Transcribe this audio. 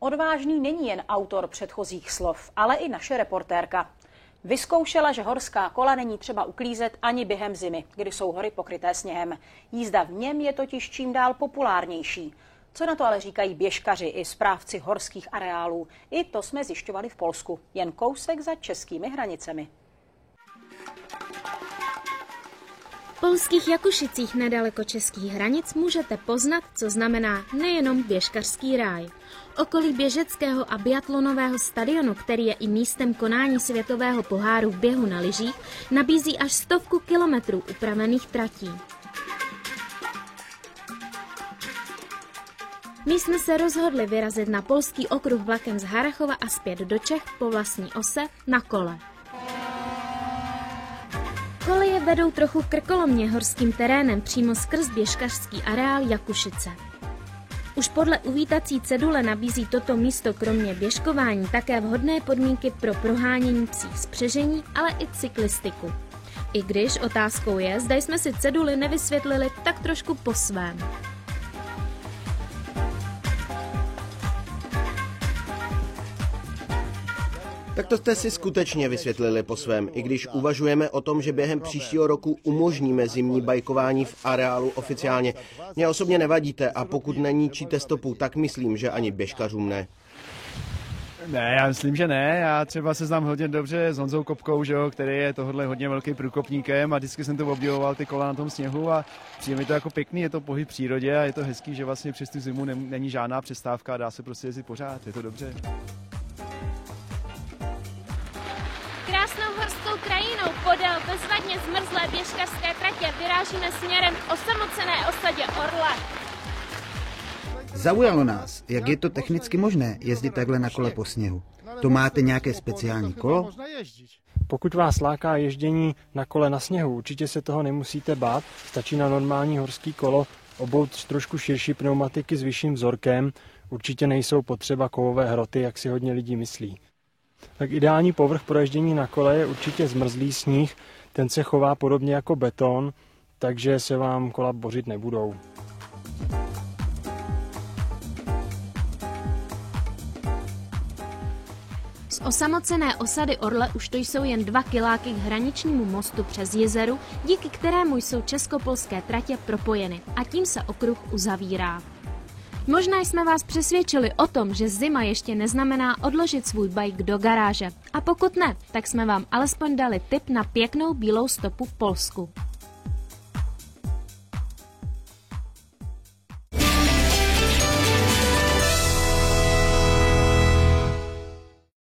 Odvážný není jen autor předchozích slov, ale i naše reportérka. Vyzkoušela, že horská kola není třeba uklízet ani během zimy, kdy jsou hory pokryté sněhem. Jízda v něm je totiž čím dál populárnější. Co na to ale říkají běžkaři i správci horských areálů? I to jsme zjišťovali v Polsku, jen kousek za českými hranicemi. V polských Jakušicích nedaleko českých hranic můžete poznat, co znamená nejenom běžkařský ráj. Okolí běžeckého a biatlonového stadionu, který je i místem konání světového poháru v běhu na lyžích, nabízí až 100 kilometrů upravených tratí. My jsme se rozhodli vyrazit na polský okruh vlakem z Harrachova a zpět do Čech po vlastní ose na kole. Koleje vedou trochu krkolomně horským terénem přímo skrz běžkařský areál Jakušice. Už podle uvítací cedule nabízí toto místo kromě běžkování také vhodné podmínky pro prohánění psích spřežení, ale i cyklistiku. I když otázkou je, zda jsme si ceduly nevysvětlili tak trošku po svém. Tak to jste si skutečně vysvětlili po svém, i když uvažujeme o tom, že během příštího roku umožníme zimní bajkování v areálu oficiálně. Mně osobně nevadíte a pokud neníčíte stopu, tak myslím, že ani běžkařům ne. Ne, já myslím, že ne. Já třeba se znám hodně dobře s Honzou Kopkou, že jo, který je tohle hodně velký průkopníkem a vždycky jsem to obdivoval, ty kola na tom sněhu a přijde mi to jako pěkný, je to pohyb v přírodě a je to hezký, že vlastně přes tu zimu není žádná přestávka a dá se prostě jezdit pořád, je to dobře. Krásnou horskou krajinou podél bezvadně zmrzlé běžkařské tratě vyrážíme směrem k osamocené osadě Orle. Zaujalo nás, jak je to technicky možné jezdit takhle na kole po sněhu. To máte nějaké speciální kolo? Pokud vás láká ježdění na kole na sněhu, určitě se toho nemusíte bát. Stačí na normální horský kolo obout trošku širší pneumatiky s vyšším vzorkem. Určitě nejsou potřeba kovové hroty, jak si hodně lidí myslí. Tak ideální povrch pro ježdění na kole je určitě zmrzlý sníh. Ten se chová podobně jako beton, takže se vám kola bořit nebudou. Z osamocené osady Orle už to jsou jen 2 kiláky k hraničnímu mostu přes jezeru, díky kterému jsou českopolské tratě propojeny a tím se okruh uzavírá. Možná jsme vás přesvědčili o tom, že zima ještě neznamená odložit svůj bike do garáže. A pokud ne, tak jsme vám alespoň dali tip na pěknou bílou stopu v Polsku.